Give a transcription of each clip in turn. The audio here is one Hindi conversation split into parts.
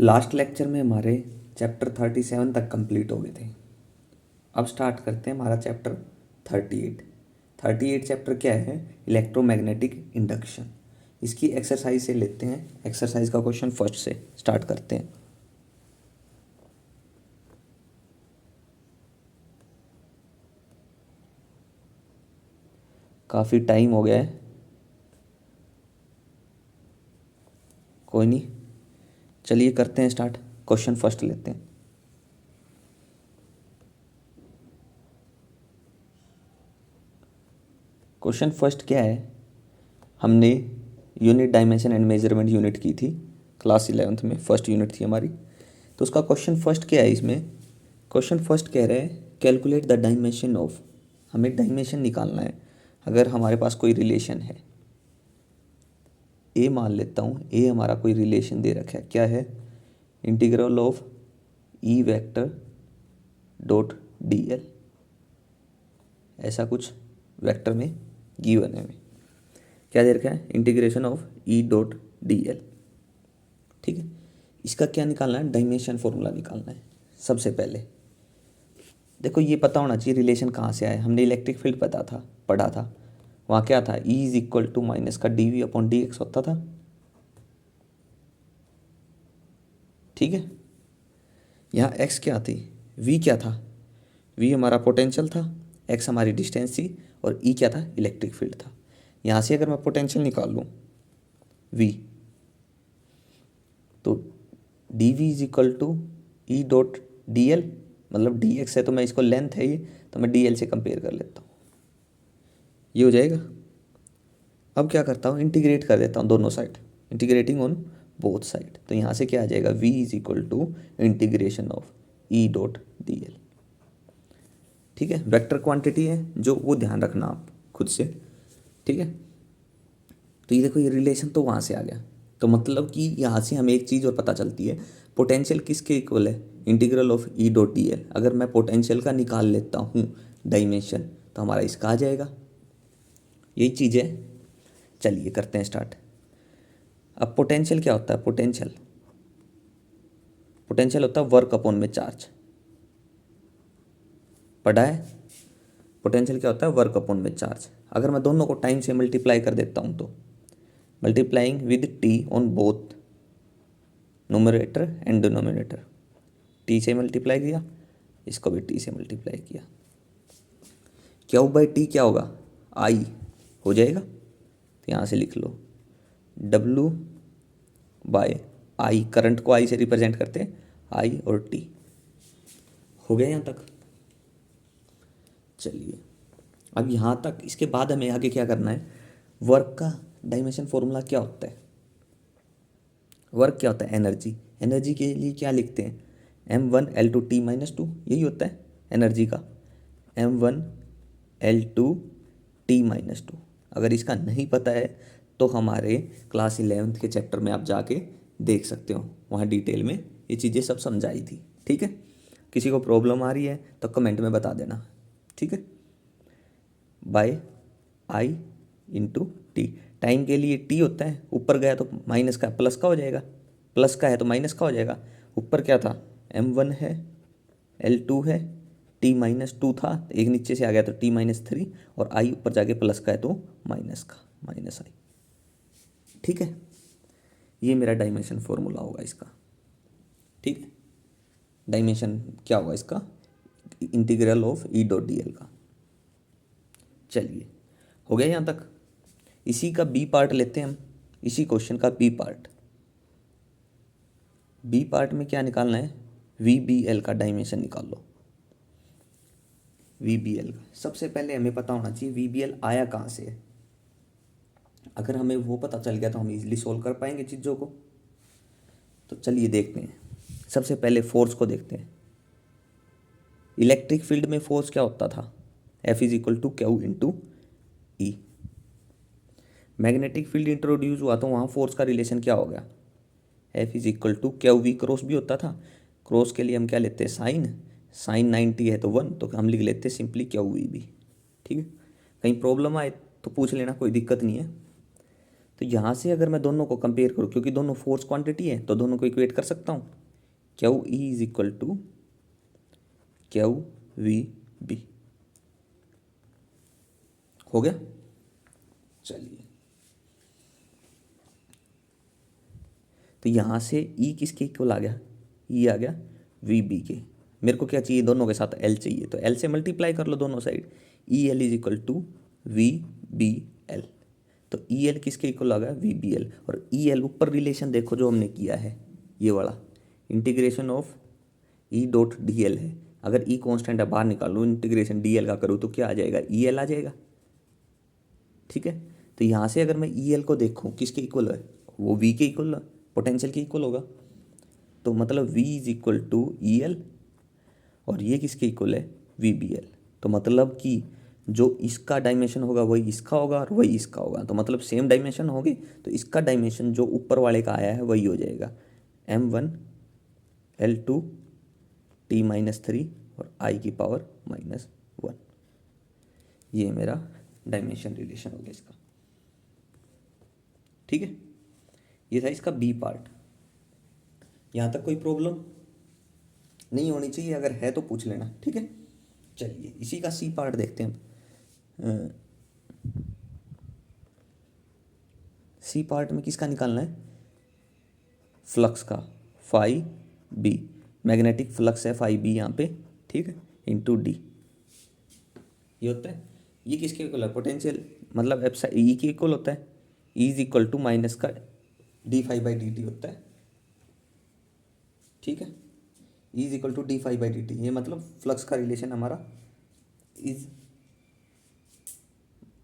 लास्ट लेक्चर में हमारे चैप्टर 37 तक कंप्लीट हो गए थे। अब स्टार्ट करते हैं हमारा चैप्टर 38। चैप्टर क्या है? Electromagnetic induction. इसकी एक्सरसाइज से लेते हैं। एक्सरसाइज का क्वेश्चन फर्स्ट से स्टार्ट करते हैं। काफ़ी टाइम हो गया है, कोई नहीं, चलिए करते हैं स्टार्ट। क्वेश्चन फर्स्ट लेते हैं। क्वेश्चन फर्स्ट क्या है? हमने unit dimension and measurement unit की थी क्लास 11th में, फर्स्ट यूनिट थी हमारी। तो उसका क्वेश्चन फर्स्ट क्या है? इसमें क्वेश्चन फर्स्ट कह रहे हैं कैलकुलेट द डायमेंशन ऑफ। हमें डायमेंशन निकालना है। अगर हमारे पास कोई रिलेशन है, ए मान लेता हूँ, ए हमारा कोई रिलेशन दे रखा है, क्या है? Integral of E vector dot d L, ऐसा कुछ वेक्टर में गिवन है। हमें क्या दे रखा है? Integration of E dot d l. ठीक है, इसका क्या निकालना है? डायमेंशन फॉर्मूला निकालना है। सबसे पहले देखो, ये पता होना चाहिए रिलेशन कहाँ से आया। हमने इलेक्ट्रिक फील्ड पढ़ा था। वहाँ क्या था? E is equal to minus का D V upon D X होता था। ठीक है, यहाँ x क्या थी? v क्या था? v हमारा पोटेंशियल था, x हमारी डिस्टेंस थी, और E क्या था? इलेक्ट्रिक फील्ड था। यहाँ से अगर मैं पोटेंशियल निकाल लूँ v, तो d v is equal to E dot d l, मतलब डी एक्स है तो मैं इसको लेंथ है ये, तो मैं डी एल से कंपेयर कर लेता हूँ, ये हो जाएगा। अब क्या करता हूँ? इंटीग्रेट कर देता हूँ दोनों side, integrating on both side. तो यहाँ से क्या आ जाएगा? v is equal to integration of E dot d l. ठीक है, वेक्टर क्वांटिटी है जो, वो ध्यान रखना आप खुद से। ठीक है, तो ये देखो, ये रिलेशन तो वहाँ से आ गया। तो मतलब कि यहाँ से हमें एक चीज़ और पता चलती है, पोटेंशियल किसके इक्वल है? Integral of E dot d L. अगर मैं पोटेंशियल का निकाल लेता हूँ डायमेंशन, तो हमारा इसका आ जाएगा। यही चीज़ है। चलिए करते हैं स्टार्ट। अब पोटेंशियल क्या होता है? पोटेंशियल होता है वर्क अपॉन में चार्ज। पढ़ा है? पोटेंशियल क्या होता है? वर्क अपॉन में चार्ज। अगर मैं दोनों को टाइम से मल्टीप्लाई कर देता हूँ, तो multiplying with T on both numerator and denominator. T से मल्टीप्लाई किया, इसको भी टी से मल्टीप्लाई किया, क्यू बाई टी क्या होगा? आई हो जाएगा। तो यहाँ से लिख लो डब्लू बाय आई। करंट को आई से रिप्रेजेंट करते हैं, आई और टी। हो गया यहाँ तक? चलिए, अब यहाँ तक। इसके बाद हमें आगे क्या करना है? वर्क का डायमेंशन फॉर्मूला क्या होता है? वर्क क्या होता है? एनर्जी। एनर्जी के लिए क्या लिखते हैं? m1 L2 T-2, यही होता है एनर्जी का, m1 L2 T-2। अगर इसका नहीं पता है तो हमारे क्लास 11th के चैप्टर में आप जाके देख सकते हो, वहाँ डिटेल में ये चीज़ें सब समझाई थी। ठीक है, किसी को प्रॉब्लम आ रही है तो कमेंट में बता देना। ठीक है, बाय आई इंटू टी। टाइम के लिए टी होता है, ऊपर गया तो माइनस का प्लस का हो जाएगा, प्लस का है तो माइनस का हो जाएगा। ऊपर क्या था? m1 है, L2 है, T-2 था, एक नीचे से आ गया तो T-3, और आई ऊपर जाके प्लस का है तो माइनस का, माइनस आई। ठीक है, ये मेरा डायमेंशन फॉर्मूला होगा इसका। ठीक है, डायमेंशन क्या होगा इसका? Integral of E dot d L का। चलिए, हो गया यहाँ तक? इसी का बी पार्ट लेते हैं हम। इसी क्वेश्चन का बी पार्ट। बी पार्ट में क्या निकालना है? वी बी एल का डायमेंशन निकाल लो। वी बी एल का सबसे पहले हमें पता होना चाहिए वी बी एल आया कहाँ से है। अगर हमें वो पता चल गया तो हम इजीली सोल्व कर पाएंगे चीज़ों को। तो चलिए देखते हैं। सबसे पहले फोर्स को देखते हैं। इलेक्ट्रिक फील्ड में फोर्स क्या होता था? F is equal to q into E. Magnetic field introduce हुआ तो वहाँ फोर्स का रिलेशन क्या हो गया? F is equal to q v. Cross भी होता था, क्रॉस के लिए हम क्या लेते हैं? साइन। साइन 90 है तो 1, तो हम लिख लेते हैं सिंपली क्यू वी भी। ठीक है, कहीं प्रॉब्लम आए तो पूछ लेना, कोई दिक्कत नहीं है। तो यहाँ से अगर मैं दोनों को कंपेयर करूँ, क्योंकि दोनों फोर्स क्वांटिटी है तो दोनों को इक्वेट कर सकता हूँ। Q E is equal to q v B. हो गया। चलिए, तो यहाँ से ई किसके इक्वल आ गया, ई आ गया वी बी के। मेरे को क्या चाहिए, दोनों के साथ एल चाहिए, तो एल से मल्टीप्लाई कर लो दोनों side. E l is equal to v B l. तो ई एल किसके इक्वल आ गया, वी बी एल। और ई एल ऊपर रिलेशन देखो जो हमने किया है, ये वाला integration of E dot d L है। अगर ई कॉन्स्टेंट है, बाहर निकाल लो, इंटीग्रेशन डी एल का करूँ तो क्या आ जाएगा, ई एल आ जाएगा। ठीक है, तो यहाँ से अगर मैं ई एल को देखूँ किसके इक्वल है, वो वी के इक्वल, पोटेंशियल के इक्वल होगा। तो मतलब v is equal to E l, और ये किसके इक्वल है, वी बी एल। तो मतलब कि जो इसका डायमेंशन होगा वही इसका होगा और वही इसका होगा, तो मतलब सेम डायमेंशन होगी, तो इसका डायमेंशन जो ऊपर वाले का आया है वही हो जाएगा m1 L2 T-3 और i की पावर -1। ये मेरा डायमेंशन रिलेशन हो गया इसका। ठीक है, ये था इसका बी पार्ट। यहाँ तक कोई प्रॉब्लम नहीं होनी चाहिए, अगर है तो पूछ लेना। ठीक है, चलिए इसी का सी पार्ट देखते हैं। सी पार्ट में किसका निकालना है, फ्लक्स का, फाई बी। मैग्नेटिक फ्लक्स है फाई बी यहाँ पे, ठीक है, इंटू डी। ये होता है, ये किसके इक्वल है, पोटेंशियल, मतलब एप्साइल ई के इक्वल होता है। E is equal to minus का D phi by D T होता है। ठीक है, E is equal to D phi by D T. ये मतलब फ्लक्स का रिलेशन हमारा इज,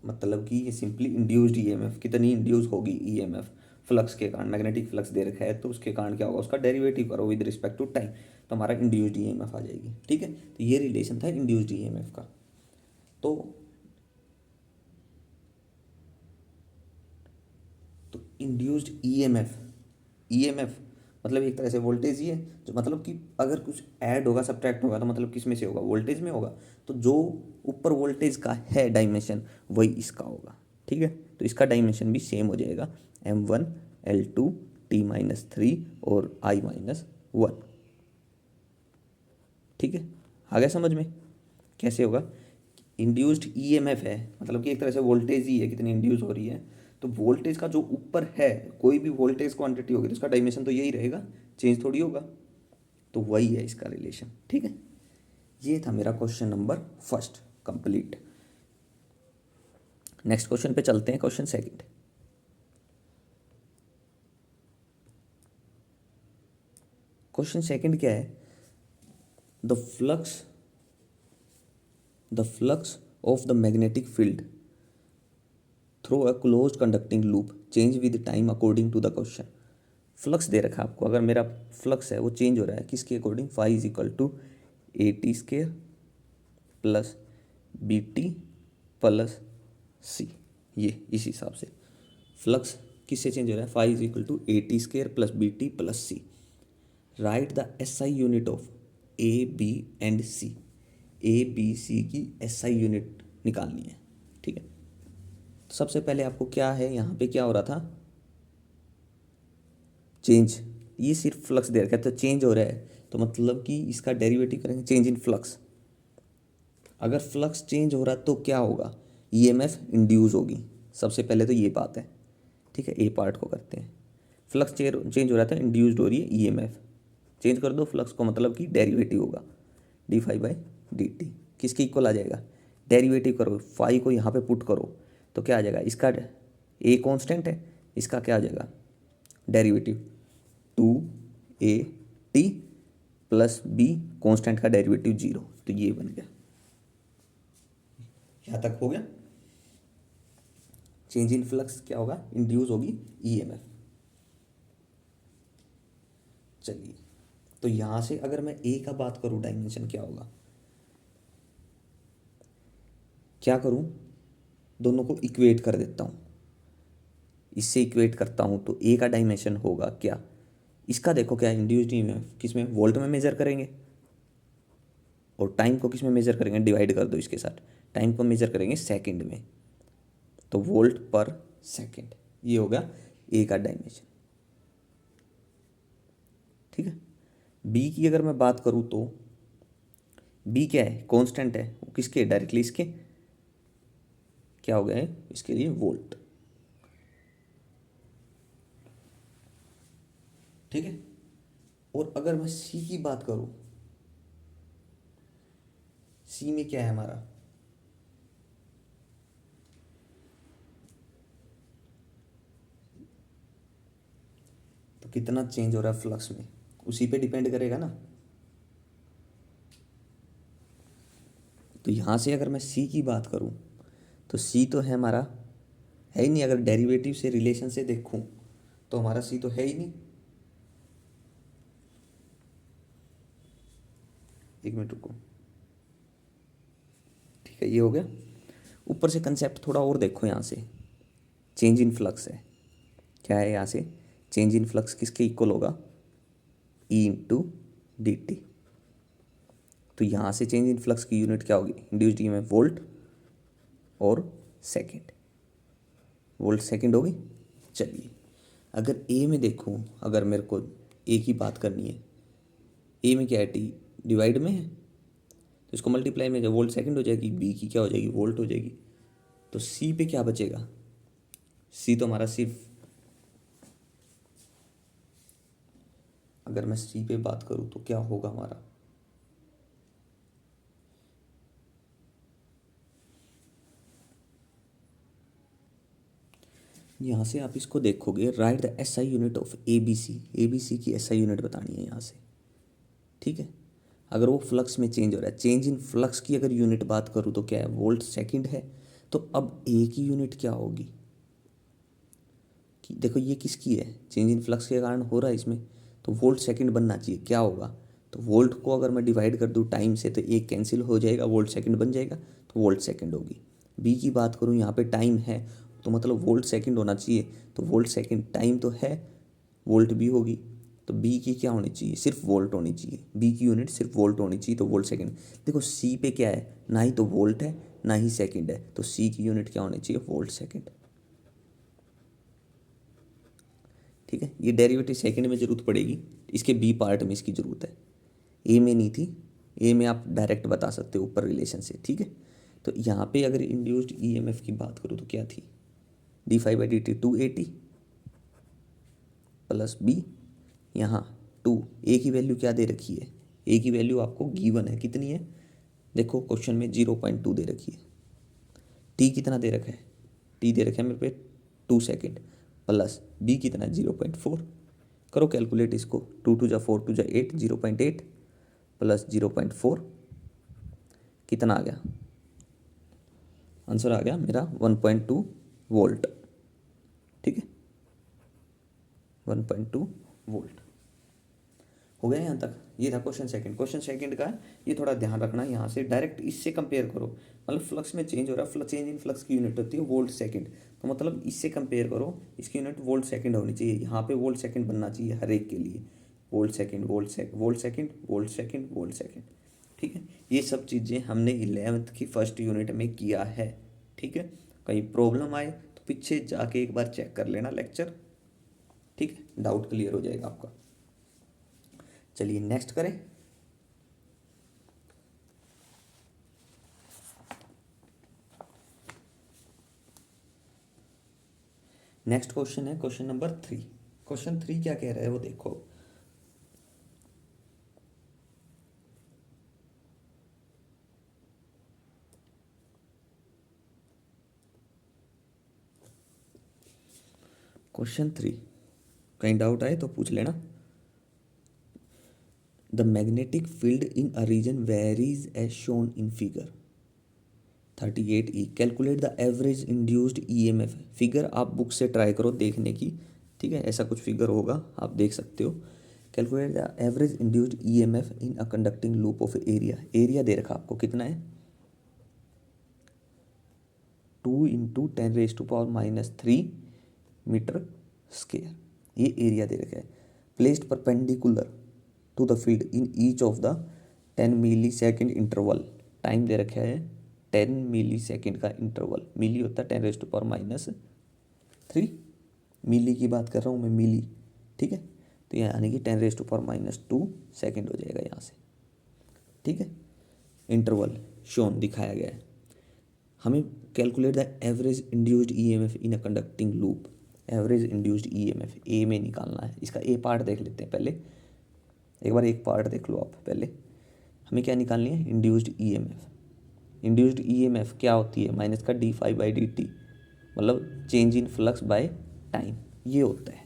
मतलब कि ये सिंपली इंड्यूस्ड ईएमएफ कितनी इंड्यूस होगी, ईएमएफ फ्लक्स के कारण, मैग्नेटिक फ्लक्स दे रखा है तो उसके कारण क्या होगा, उसका डेरिवेटिव करो विद रिस्पेक्ट टू टाइम, तो हमारा इंड्यूस्ड ईएमएफ आ जाएगी। ठीक है, तो ये रिलेशन था इंड्यूस्ड ईएमएफ का। तो इंड्यूस्ड ईएमएफ, ईएमएफ मतलब एक तरह से वोल्टेज ही है, जो मतलब कि अगर कुछ ऐड होगा सब्ट्रैक्ट होगा तो मतलब किस में से होगा, वोल्टेज में होगा। तो जो ऊपर वोल्टेज का है डायमेंशन वही इसका होगा। ठीक है, तो इसका डायमेंशन भी सेम हो जाएगा m1 L2 T-3 और I-1। ठीक है, आ गया समझ में कैसे होगा। इंड्यूस्ड ईएमएफ है, मतलब कि एक तरह से वोल्टेज ही है कितनी इंड्यूस हो रही है। तो वोल्टेज का जो ऊपर है, कोई भी वोल्टेज क्वांटिटी होगी तो उसका डायमेंशन तो यही रहेगा, चेंज थोड़ी होगा। तो वही है इसका रिलेशन। ठीक है, ये था मेरा question number first complete. Next question पे चलते हैं, क्वेश्चन सेकंड। क्वेश्चन सेकंड क्या है, the flux of the magnetic field through a closed conducting loop change with time according to the question. Flux दे रखा है आपको, अगर मेरा फ्लक्स है वो चेंज हो रहा है किसके according, phi is equal to AT² plus BT plus C। ये इस हिसाब से फ्लक्स किससे चेंज हो रहा है, phi is equal to AT² plus BT plus C। Write the SI unit of A, B and C। A, B, C की SI यूनिट निकालनी है। ठीक है, तो सबसे पहले आपको क्या है, यहाँ पे क्या हो रहा था, चेंज, ये सिर्फ फ्लक्स दे रखा है तो चेंज हो रहा है, तो मतलब कि इसका डेरिवेटिव करेंगे चेंज इन फ्लक्स। अगर फ्लक्स चेंज हो रहा है तो क्या होगा, ईएमएफ इंड्यूस होगी। सबसे पहले तो ये बात है। ठीक है, ए पार्ट को करते हैं। फ्लक्स चेंज हो रहा था, इंड्यूस्ड हो रही है ईएमएफ, चेंज कर दो फ्लक्स को, मतलब कि डेरिवेटिव होगा d phi by D t. किसके इक्वल आ जाएगा, डेरिवेटिव करो, फाई को यहाँ पे पुट करो तो क्या आ जाएगा, इसका ए कांस्टेंट है, इसका क्या आ जाएगा derivative 2AT plus B constant का डेरिवेटिव 0। तो ये बन गया, यहाँ तक हो गया। चेंज इन फ्लक्स क्या होगा, इंड्यूस होगी ईएमएफ। चलिए, तो यहाँ से अगर मैं ए का बात करूँ, डायमेंशन क्या होगा, क्या करूँ, दोनों को इक्वेट कर देता हूँ, इससे इक्वेट करता हूँ तो ए का डायमेंशन होगा क्या, इसका देखो क्या इंड्यूस्ड ईएमएफ किस में, वोल्ट में मेजर करेंगे, और टाइम को किस में मेजर करेंगे, डिवाइड कर दो इसके साथ, टाइम को मेजर करेंगे सेकंड में, तो वोल्ट पर सेकंड। ये हो गया ए का डायमेंशन। ठीक है, बी की अगर मैं बात करूँ तो बी क्या है, कांस्टेंट है, वो किसके, डायरेक्टली इसके क्या हो गया है, इसके लिए वोल्ट। ठीक है, और अगर मैं सी की बात करूँ, सी में क्या है हमारा, तो कितना चेंज हो रहा है फ्लक्स में, उसी पे डिपेंड करेगा ना। तो यहाँ से अगर मैं सी की बात करूँ तो सी तो है हमारा, है ही नहीं, अगर डेरिवेटिव से रिलेशन से देखूँ तो हमारा सी तो है ही नहीं। एक मिनट रुको, ठीक है, ये हो गया। ऊपर से कंसेप्ट थोड़ा और देखो, यहाँ से चेंज इन फ्लक्स है, क्या है यहाँ से, चेंज इन फ्लक्स किसके इक्वल होगा, ई इंटू डी टी। तो यहाँ से चेंज इन फ्लक्स की यूनिट क्या होगी, इंड्यूस्ड ईएमएफ वोल्ट और सेकेंड, वोल्ट सेकेंड होगी। चलिए अगर ए में देखूँ, अगर मेरे को ए की बात करनी है, ए में क्या है, टी डिवाइड में है, तो इसको मल्टीप्लाई में जब वोल्ट सेकेंड हो जाएगी, बी की क्या हो जाएगी, वोल्ट हो जाएगी। तो सी पे क्या बचेगा, सी तो हमारा सिर्फ, अगर मैं सी पे बात करूँ तो क्या होगा हमारा, यहाँ से आप इसको देखोगे, write the S I unit of A B C की एस आई यूनिट बतानी है यहाँ से। ठीक है, अगर वो फ्लक्स में चेंज हो रहा है, चेंज इन फ्लक्स की अगर यूनिट बात करूँ तो क्या है, वोल्ट सेकंड है। तो अब ए की यूनिट क्या होगी, कि देखो ये किसकी है, चेंज इन फ्लक्स के कारण हो रहा है इसमें, तो वोल्ट सेकंड बनना चाहिए, क्या होगा, तो वोल्ट को अगर मैं डिवाइड कर दूँ टाइम से तो एक कैंसिल हो जाएगा, वोल्ट सेकंड बन जाएगा, तो वोल्ट सेकंड होगी। बी की बात करूँ, यहाँ पे टाइम है तो मतलब वोल्ट सेकंड होना चाहिए, तो वोल्ट सेकंड टाइम तो है, वोल्ट भी होगी। तो बी की क्या होनी चाहिए, सिर्फ वोल्ट होनी चाहिए, बी की यूनिट सिर्फ वोल्ट होनी चाहिए, तो वोल्ट सेकंड। देखो सी पे क्या है, ना ही तो वोल्ट है ना ही सेकंड है, तो सी की यूनिट क्या होनी चाहिए, वोल्ट सेकंड। ठीक है, ये डेरिवेटिव सेकंड में ज़रूरत पड़ेगी, इसके बी पार्ट में इसकी ज़रूरत है, ए में नहीं थी। ए में आप डायरेक्ट बता सकते हो ऊपर रिलेशन से। ठीक है, तो यहाँ पे अगर इंड्यूस्ड ईएमएफ की बात करूँ तो क्या थी, d five by D t 280 plus B, यहाँ 2, ए की वैल्यू क्या दे रखी है, ए की वैल्यू आपको गिवन है, कितनी है, देखो क्वेश्चन में 0.2 दे रखी है। टी कितना दे रखा है, टी दे रखा है मेरे पे 2 सेकेंड, प्लस बी कितना है 0.4, करो कैलकुलेट इसको, 2 2 जा 4 2 जा 8, 0.8 प्लस 0.4 कितना आ गया, आंसर आ गया मेरा 1.2 वोल्ट। ठीक है, 1.2 वोल्ट हो गया यहाँ तक। ये था क्वेश्चन सेकंड। क्वेश्चन सेकंड का ये थोड़ा ध्यान रखना, यहाँ से डायरेक्ट इससे कंपेयर करो, मतलब फ्लक्स में चेंज हो रहा है, चेंज इन फ्लक्स की यूनिट होती है वोल्ट सेकंड, तो मतलब इससे कंपेयर करो, इसकी यूनिट वोल्ट सेकंड होनी चाहिए, यहाँ पे वोल्ट सेकंड बनना चाहिए हर एक के लिए, volt second volt second volt second volt second volt second. ठीक है, ये सब चीज़ें हमने 11th की फर्स्ट यूनिट में किया है। ठीक है, कहीं प्रॉब्लम आए तो पीछे जाके एक बार चेक कर लेना लेक्चर। ठीक है, डाउट क्लियर हो जाएगा आपका। चलिए नेक्स्ट करें। नेक्स्ट क्वेश्चन है क्वेश्चन नंबर 3। क्वेश्चन 3 क्या कह रहा है वो देखो, क्वेश्चन 3, कहीं डाउट आए तो पूछ लेना। The magnetic field in a region varies as shown in figure 38E, calculate the average induced EMF. Figure आप बुक से ट्राई करो देखने की, ठीक है, ऐसा कुछ फिगर होगा आप देख सकते हो। Calculate the average induced EMF in a conducting loop of area, area दे रखा आपको कितना है, 2 × 10⁻³ मीटर स्क्वायर, ये एरिया दे रखा है। Placed perpendicular to the field in each of the 10 millisecond interval, time दे रखा है 10 मिली सेकेंड का इंटरवल, मिली होता है 10⁻³ मिली की बात कर रहा हूँ मैं, मिली, ठीक है। तो यानी कि 10⁻² सेकेंड हो जाएगा यहाँ से, ठीक है। इंटरवल शोन दिखाया गया है। हमें calculate the average induced EMF in a conducting loop. Average induced EMF ए में निकालना है। इसका ए पार्ट देख लेते हैं पहले, एक बार एक पार्ट देख लो आप पहले। हमें क्या निकालनी है, इंड्यूस्ड ईएमएफ। इंड्यूस्ड ईएमएफ क्या होती है, माइनस का d∅/dt, मतलब change in flux by time, ये होता है।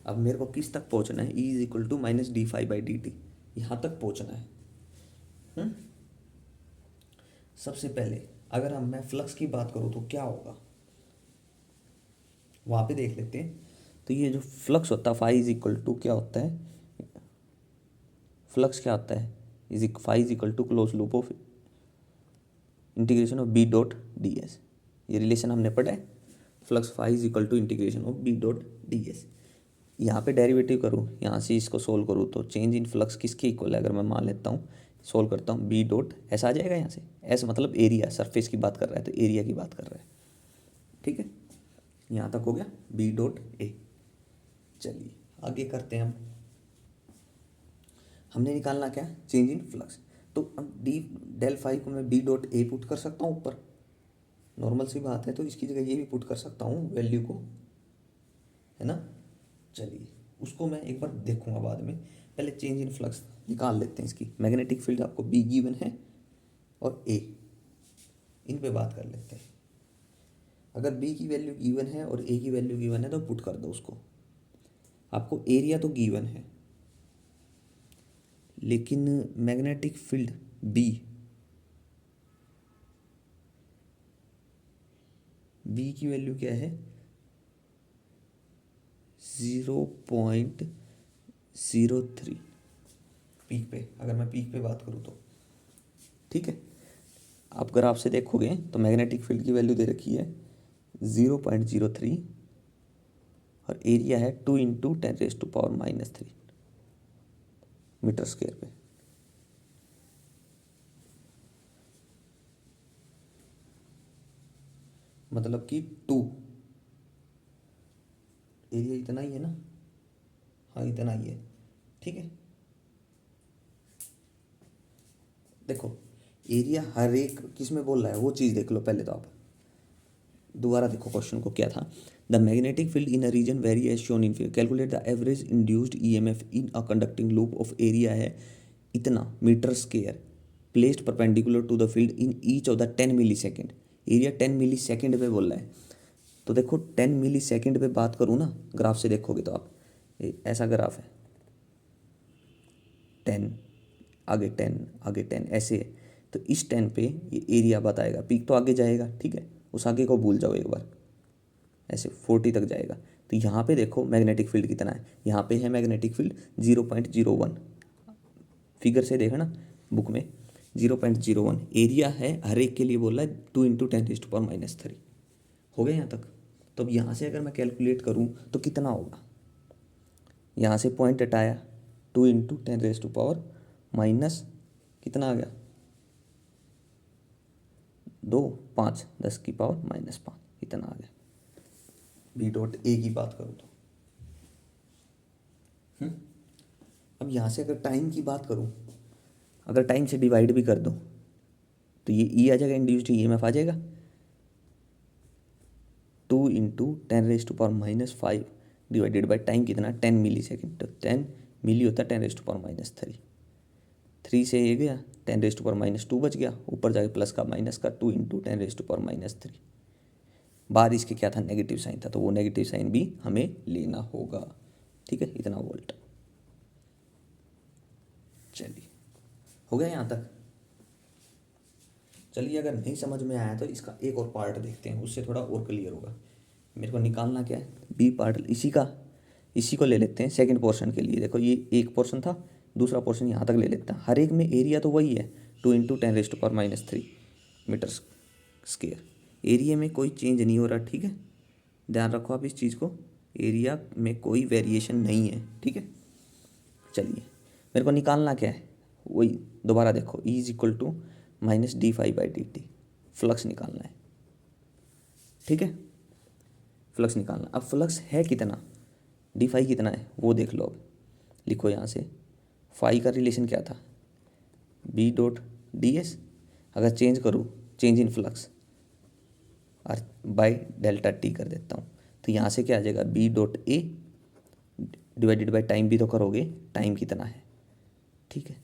अब मेरे को किस तक पहुंचना है, E = -d∅/dt, यहाँ तक पहुंचना है। सबसे पहले अगर हम मैं फ्लक्स की बात करूँ तो क्या होगा, वहाँ पे देख लेते हैं। तो ये जो फ्लक्स होता है ∅ क्या होता है, फ्लक्स क्या होता है, ∅ close loop of integration of B.ds। ये रिलेशन हमने पढ़ा है, फ्लक्स ∅ इंटीग्रेशन ऑफ B.ds। यहाँ पे डेरिवेटिव करूँ, यहाँ से इसको सोल्व करूँ तो चेंज इन फ्लक्स किसके इक्वल है, अगर मैं मान लेता हूँ, सोल्व करता हूँ, B.S आ जाएगा यहाँ से। एस मतलब एरिया, सरफेस की बात कर रहा है तो एरिया की बात कर रहा है, ठीक है। यहाँ तक हो गया B.A। चलिए आगे करते हैं हम। हमने निकालना क्या, चेंज इन फ्लक्स। तो अब ∇ϕ को मैं B.A पुट कर सकता हूँ ऊपर, नॉर्मल सी बात है। तो इसकी जगह ये भी पुट कर सकता हूँ वैल्यू को, है ना। चलिए उसको मैं एक बार देखूंगा बाद में, पहले चेंज इन फ्लक्स निकाल लेते हैं। इसकी मैग्नेटिक फील्ड आपको B गिवन है और A, इन पे बात कर लेते हैं। अगर B की वैल्यू गिवन है और A की वैल्यू गिवन है तो पुट कर दो उसको। आपको एरिया तो गिवन है, लेकिन मैग्नेटिक फील्ड B की वैल्यू क्या है, 0.03 पीक पे। अगर मैं पीक पे बात करूँ तो ठीक है। आप ग्राफ से देखोगे तो मैग्नेटिक फील्ड की वैल्यू दे रखी है 0.03 और एरिया है 2 × 10⁻³ मीटर स्क्वायर पे। मतलब कि 2, एरिया इतना ही है ना, हाँ इतना ही है, ठीक है। देखो एरिया हर एक किस में बोल रहा है वो चीज़ देख लो पहले। तो आप दोबारा देखो क्वेश्चन को क्या था, the magnetic field in a region vary as shown in figure, calculate the average induced EMF in a conducting loop of area है इतना metre square placed perpendicular to the field in each of the 10 millisecond. Area 10 millisecond पे बोल रहा है। तो देखो 10 मिलीसेकेंड पे बात करूँ ना, ग्राफ से देखोगे तो आप, ऐसा ग्राफ है, 10 आगे 10 आगे 10 ऐसे है। तो इस 10 पे ये एरिया बताएगा, पीक तो आगे जाएगा, ठीक है, उस आगे को भूल जाओ एक बार, ऐसे 40 तक जाएगा। तो यहाँ पे देखो मैग्नेटिक फील्ड कितना है, यहाँ पे है मैग्नेटिक फील्ड 0.01, फिगर से देखना बुक में 0.01। एरिया है हर एक के लिए बोल रहा है 2 × 10⁻³ हो गया यहाँ तक। तो अब यहाँ से अगर मैं कैलकुलेट करूँ तो कितना होगा, यहाँ से पॉइंट हटाया 2 × 10⁻⁻, कितना आ गया 2, 5, 10⁻⁻5, इतना आ गया। B.A की बात करूँ तो अब यहाँ से अगर टाइम की बात करूँ, अगर टाइम से डिवाइड भी कर दो तो ये E आ जाएगा, इंड्यूस्ड ईएमएफ आ जाएगा 2 × 10⁻⁵ डिवाइडेड बाई टाइम कितना 10 मिलीसेकेंड। तो 10 मिली होता है 10⁻⁻3, 3 से ये गया 10⁻² बच गया, ऊपर जाके प्लस का माइनस का 2 × 10⁻3। बाहर इसके क्या था, नेगेटिव साइन था, तो वो नेगेटिव साइन भी हमें लेना होगा, ठीक है, इतना वोल्ट। चलिए हो गया यहाँ तक। चलिए अगर नहीं समझ में आया तो इसका एक और पार्ट देखते हैं, उससे थोड़ा और क्लियर होगा। मेरे को निकालना क्या है, बी पार्ट, इसी को ले लेते हैं सेकंड पोर्शन के लिए। देखो ये एक पोर्शन था, दूसरा पोर्शन यहाँ तक ले लेते हैं। हर एक में एरिया तो वही है 2 × 10⁻³ मीटर स्क्वायर। एरिया में कोई चेंज नहीं हो रहा, ठीक है, ध्यान रखो आप इस चीज़ को, एरिया में कोई वेरिएशन नहीं है, ठीक है। चलिए मेरे को निकालना क्या है, वही दोबारा देखो, E = -d∅/dt फ्लक्स निकालना है, ठीक है। फ्लक्स निकालना। अब फ्लक्स है कितना, डी फाई कितना है वो देख लो। अब लिखो यहाँ से, फाई का रिलेशन क्या था, बी डॉट डी एस। अगर चेंज करूँ, चेंज इन फ्लक्स और बाय डेल्टा टी कर देता हूँ, तो यहाँ से क्या आ जाएगा, B dot A divided by time भी तो करोगे, टाइम कितना है, ठीक है,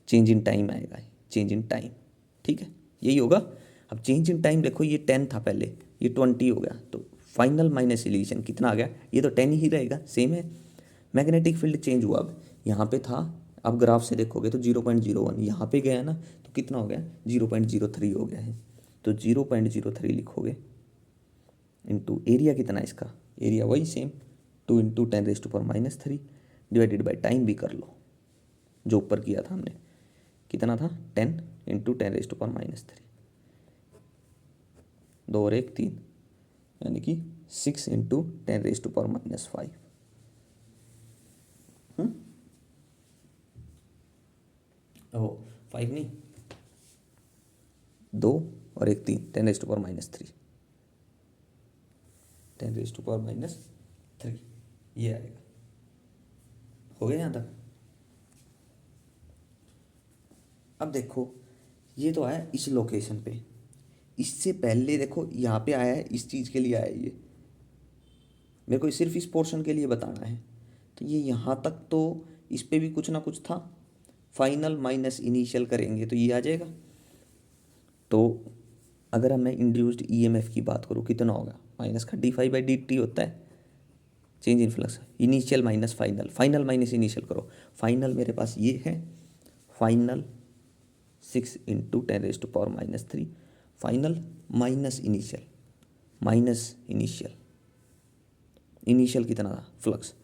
चेंज इन टाइम आएगा, चेंज इन टाइम, ठीक है, यही होगा। अब चेंज इन टाइम देखो, ये 10 था पहले, ये 20 हो गया, तो फाइनल माइनस इल्यूशन कितना आ गया, ये तो 10 ही रहेगा, सेम है। मैग्नेटिक फील्ड चेंज हुआ, अब यहाँ पे था, अब ग्राफ से देखोगे तो 0.01, यहाँ पे गया ना, तो कितना हो गया, 0.03 हो गया है। तो 0.03 लिखोगे, इंटू एरिया कितना है इसका, एरिया वही same 2 into 10⁻³ divided by time भी कर लो, जो ऊपर किया था हमने, कितना था 10 इंटू 10⁻³, 2 और 1 3, यानी कि 6 इंटू 10⁻⁵। ओ 5 नहीं, 2 और 1 3, 10⁻⁻3, 10⁻⁻3 ये आएगा। हो गया यहाँ तक। अब देखो, ये तो आया इस लोकेशन पे, इससे पहले देखो यहाँ पे आया है, इस चीज़ के लिए आया है, ये मेरे को सिर्फ इस पोर्शन के लिए बताना है। तो ये यहाँ तक तो इस पे भी कुछ ना कुछ था, फाइनल माइनस इनिशियल करेंगे तो ये आ जाएगा। तो अगर मैं इंड्यूस्ड ईएमएफ की बात करूँ, कितना होगा, माइनस का d∅/dt होता है change in flux, initial minus final, final minus initial करो। फाइनल मेरे पास ये है, final 6 into 10⁻⁻3, final minus initial, minus initial, initial कितना था फ्लक्स,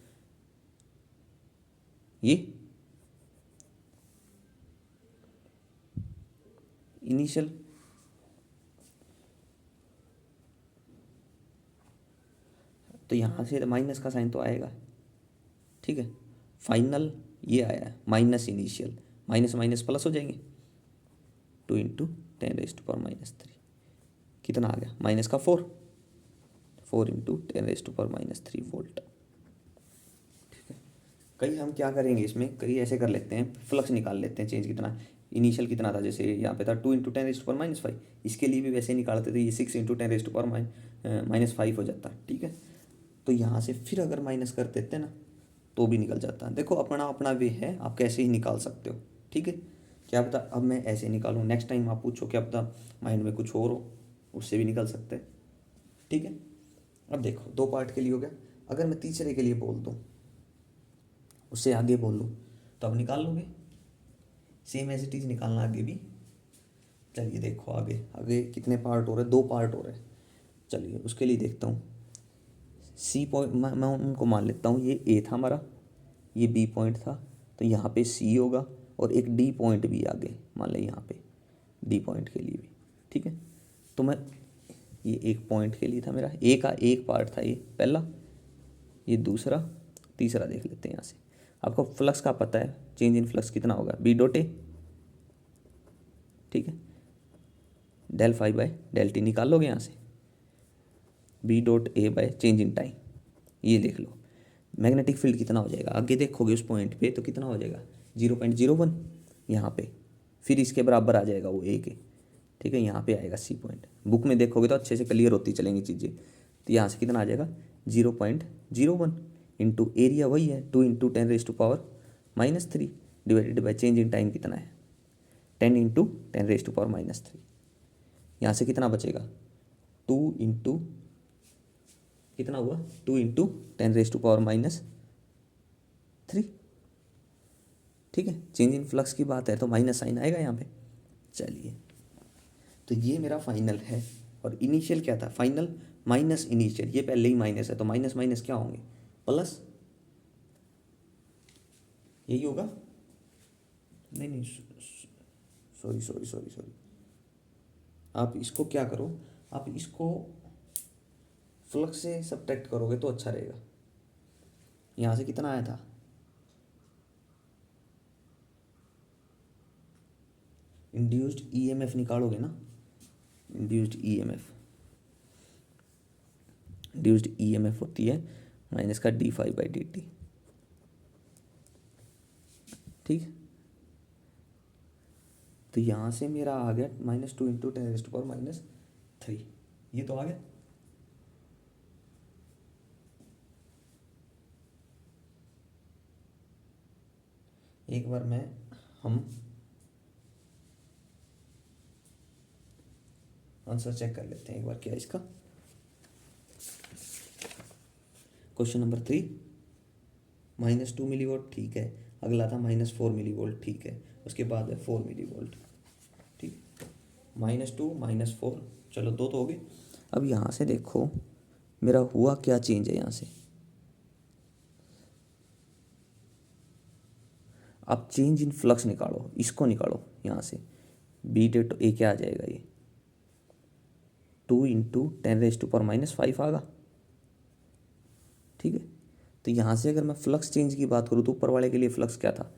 ये इनिशियल, तो यहाँ से माइनस का साइन तो आएगा, ठीक है। फाइनल ये आया है minus initial, minus minus plus हो जाएंगे, 2 इंटू 10⁻⁻3 कितना आ गया, माइनस का 4, 4 इंटू 10⁻⁻3 वोल्ट, ठीक है। कई हम क्या करेंगे इसमें, कई ऐसे कर लेते हैं, फ्लक्स निकाल लेते हैं, चेंज कितना, इनिशियल कितना था, जैसे यहाँ पे था 2 इंटू 10⁻⁻5, इसके लिए भी वैसे निकालते थे, ये 6 इंटू 10⁻⁻5 हो जाता, ठीक है। तो यहाँ से फिर अगर माइनस कर देते ना तो भी निकल जाता है। देखो अपना अपना वे है, आप कैसे ही निकाल सकते हो, ठीक है। क्या पता अब मैं ऐसे निकालूँ, नेक्स्ट टाइम आप पूछो, क्या पता माइंड में कुछ और हो, उससे भी निकल सकते हैं, ठीक है। अब देखो 2 पार्ट के लिए हो गया, अगर मैं तीसरे के लिए बोल दूँ, उससे आगे बोल लूँ, तो अब निकाल लोगे, सेम एज इट इज़ निकालना आगे भी। चलिए देखो आगे आगे कितने पार्ट हो रहे हैं, 2 पार्ट हो रहे हैं। चलिए उसके लिए देखता हूँ, सी पॉइंट मैं उनको मान लेता हूँ, ये ए था हमारा, ये बी पॉइंट था, तो यहाँ पे सी होगा, और एक डी पॉइंट भी आगे मान लें, यहाँ पे डी पॉइंट के लिए भी, ठीक है। तो मैं ये एक पॉइंट के लिए था मेरा, ए का एक पार्ट था ये पहला, ये दूसरा, तीसरा देख लेते हैं यहाँ से। आपको फ्लक्स का पता है, चेंज इन फ्लक्स कितना होगा, बी डॉट ए, ठीक है, del∅/del t निकाल लोगे यहाँ से, B dot A by change in time, ये लिख लो। मैग्नेटिक फील्ड कितना हो जाएगा, आगे देखोगे उस पॉइंट पे तो कितना हो जाएगा, 0.01 यहाँ पे, फिर इसके बराबर आ जाएगा वो ए के, ठीक है, यहाँ पे आएगा सी पॉइंट। बुक में देखोगे तो अच्छे से क्लियर होती चलेंगी चीज़ें। तो यहाँ से कितना आ जाएगा, 0.01 इंटू एरिया वही है 2 into 10⁻⁻3 divided by change in time कितना है, 10 इंटू 10⁻⁻3। यहाँ से कितना बचेगा, 2 इंटू कितना हुआ, 2 इंटू 10⁻⁻3, ठीक है। चेंज इन फ्लक्स की बात है तो माइनस साइन आएगा यहाँ पे। चलिए तो ये मेरा फाइनल है, और इनिशियल क्या था, फाइनल माइनस इनिशियल, ये पहले ही माइनस है तो माइनस माइनस क्या होंगे, प्लस, यही होगा, नहीं नहीं सॉरी सॉरी सॉरी सॉरी, आप इसको क्या करो, आप इसको फ्लक्स से सब्ट्रैक्ट करोगे तो अच्छा रहेगा। यहाँ से कितना आया था, इंड्यूस्ड ईएमएफ निकालोगे ना, इंड्यूस्ड ईएमएफ इंड्यूस्ड ईएमएफ होती है माइनस का d∅/dt। ठीक है, तो यहाँ से मेरा आ गया -2 × 10⁻⁻3, ये तो आ गया। एक बार हम आंसर चेक कर लेते हैं एक बार क्या है इसका। क्वेश्चन नंबर 3 -2 मिलीवोल्ट, ठीक है। अगला था -4 मिलीवोल्ट, ठीक है। उसके बाद है 4 मिलीवोल्ट, ठीक। -2 -4, चलो दो तो हो गए। अब यहाँ से देखो मेरा हुआ क्या चेंज है यहाँ से। अब चेंज इन फ्लक्स निकालो, इसको निकालो यहाँ से। बी डेट ए क्या आ जाएगा, ये 2 × 10⁻⁻5 आगा, ठीक है। तो यहाँ से अगर मैं फ्लक्स चेंज की बात करूँ तो ऊपर वाले के लिए फ्लक्स क्या था,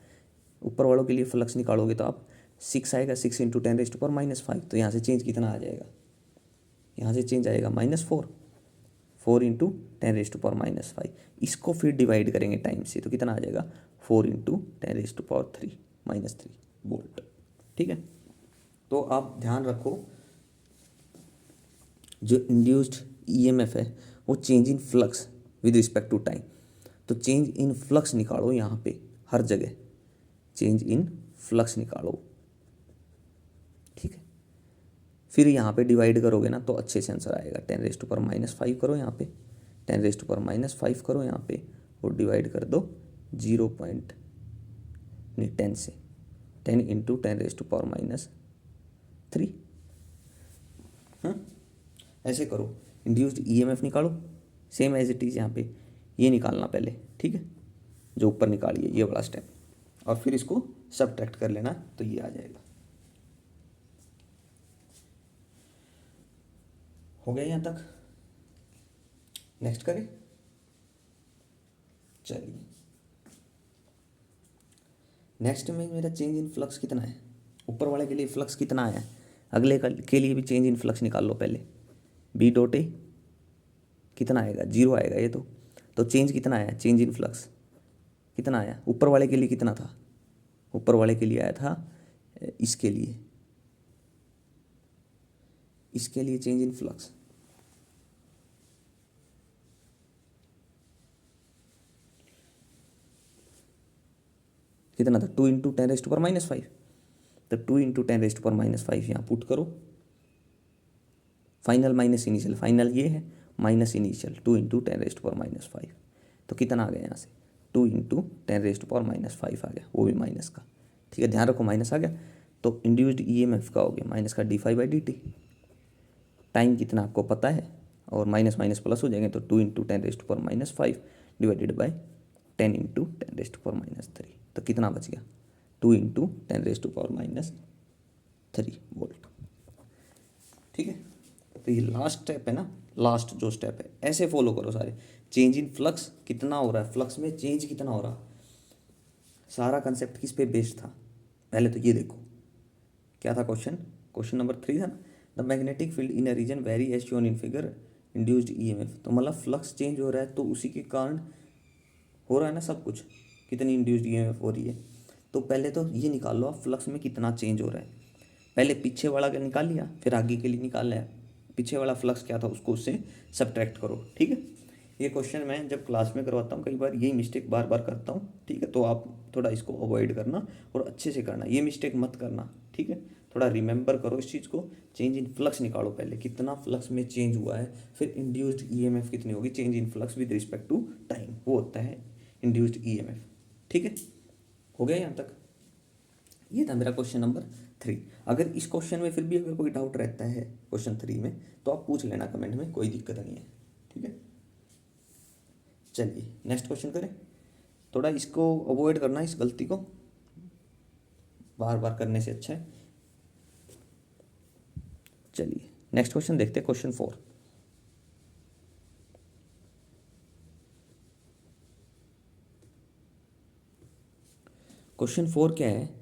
ऊपर वालों के लिए फ्लक्स निकालोगे तो आप 6 आएगा, 6 × 10⁻⁵। तो यहाँ से चेंज कितना आ जाएगा, यहाँ से चेंज आएगा -4, 4 × 10⁻⁵। इसको फिर डिवाइड करेंगे टाइम से तो कितना आ जाएगा 4 × 10⁻³ वोल्ट, ठीक है। तो आप ध्यान रखो जो इंड्यूस्ड ईएमएफ है वो change in flux with respect to time. तो चेंज इन फ्लक्स निकालो यहाँ पे हर जगह, चेंज इन फ्लक्स निकालो, ठीक है। फिर यहाँ पे डिवाइड करोगे ना तो अच्छे से आंसर आएगा। 10⁻⁵ करो यहाँ पे, 10⁻⁵ करो यहाँ पे और डिवाइड कर दो 10 से, 10 × 10⁻⁻3। ऐसे करो, इंड्यूस्ड ईएमएफ निकालो सेम एज इट इज़ यहाँ पे, ये निकालना पहले, ठीक है। जो ऊपर निकालिए ये वाला स्टेप, और फिर इसको सबट्रैक्ट कर लेना तो ये आ जाएगा। हो गया यहाँ तक, नेक्स्ट करें। चलिए नेक्स्ट में मेरा चेंज इन फ्लक्स कितना है, ऊपर वाले के लिए फ्लक्स कितना आया, अगले के लिए भी चेंज इन फ्लक्स निकाल लो पहले। बी डॉट ए कितना आएगा, 0 आएगा ये तो चेंज कितना आया, चेंज इन फ्लक्स कितना आया, ऊपर वाले के लिए कितना था, ऊपर वाले के लिए आया था इसके लिए चेंज इन फ्लक्स कितना था 2 × 10⁻⁵। तो 2 × 10⁻⁵ यहाँ पुट करो, फाइनल माइनस इनिशियल, फाइनल ये है माइनस इनिशियल 2 × 10⁻⁵। तो कितना आ गया यहाँ से 2 × 10⁻⁵ आ गया, वो भी माइनस का, ठीक है। ध्यान रखो माइनस आ गया तो इंड्यूस्ड ईएमएफ का हो गया माइनस का d∅/dt। टाइम कितना आपको पता है और माइनस माइनस प्लस हो जाएंगे तो 2 × 10⁻⁵ डिवाइडेड बाय 10 × 10⁻⁻3। तो कितना बच गया 2 × 10⁻⁻3 वोल्ट, ठीक है। तो ये लास्ट स्टेप है ना, लास्ट जो स्टेप है ऐसे फॉलो करो सारे। चेंज इन फ्लक्स कितना हो रहा है, फ्लक्स में चेंज कितना हो रहा, सारा कंसेप्ट किस पे बेस्ड था, पहले तो ये देखो क्या था क्वेश्चन नंबर 3 था ना, the magnetic field in a region vary as shown in figure induced EMF. तो मतलब फ्लक्स चेंज हो रहा है तो उसी के कारण हो रहा है ना सब कुछ, कितनी इंड्यूस्ड ईएमएफ हो रही है। तो पहले तो ये निकाल लो आप फ्लक्स में कितना चेंज हो रहा है, पहले पीछे वाला का निकाल लिया फिर आगे के लिए निकाल लिया, पीछे वाला फ्लक्स क्या था उसको उससे सब्ट्रैक्ट करो, ठीक है। ये क्वेश्चन मैं जब क्लास में करवाता हूँ कई बार यही मिस्टेक बार बार करता हूँ, ठीक है। तो आप थोड़ा इसको अवॉइड करना और अच्छे से करना, ये मिस्टेक मत करना, ठीक है। थोड़ा रिमेंबर करो इस चीज़ को, चेंज इन फ्लक्स निकालो पहले कितना फ्लक्स में चेंज हुआ है, फिर इंड्यूस्ड ईएमएफ कितनी होगी, change in flux with respect to time, वो होता है इंड्यूस्ड ईएमएफ, ठीक है। हो गया यहाँ तक, ये था मेरा क्वेश्चन नंबर 3। अगर इस क्वेश्चन में फिर भी अगर कोई डाउट रहता है क्वेश्चन 3 में तो आप पूछ लेना कमेंट में, कोई दिक्कत नहीं है, ठीक है। चलिए नेक्स्ट क्वेश्चन करें, थोड़ा इसको अवॉइड करना, इस गलती को बार बार करने से अच्छा है। चलिए नेक्स्ट क्वेश्चन देखते हैं, क्वेश्चन 4। क्वेश्चन 4 क्या है,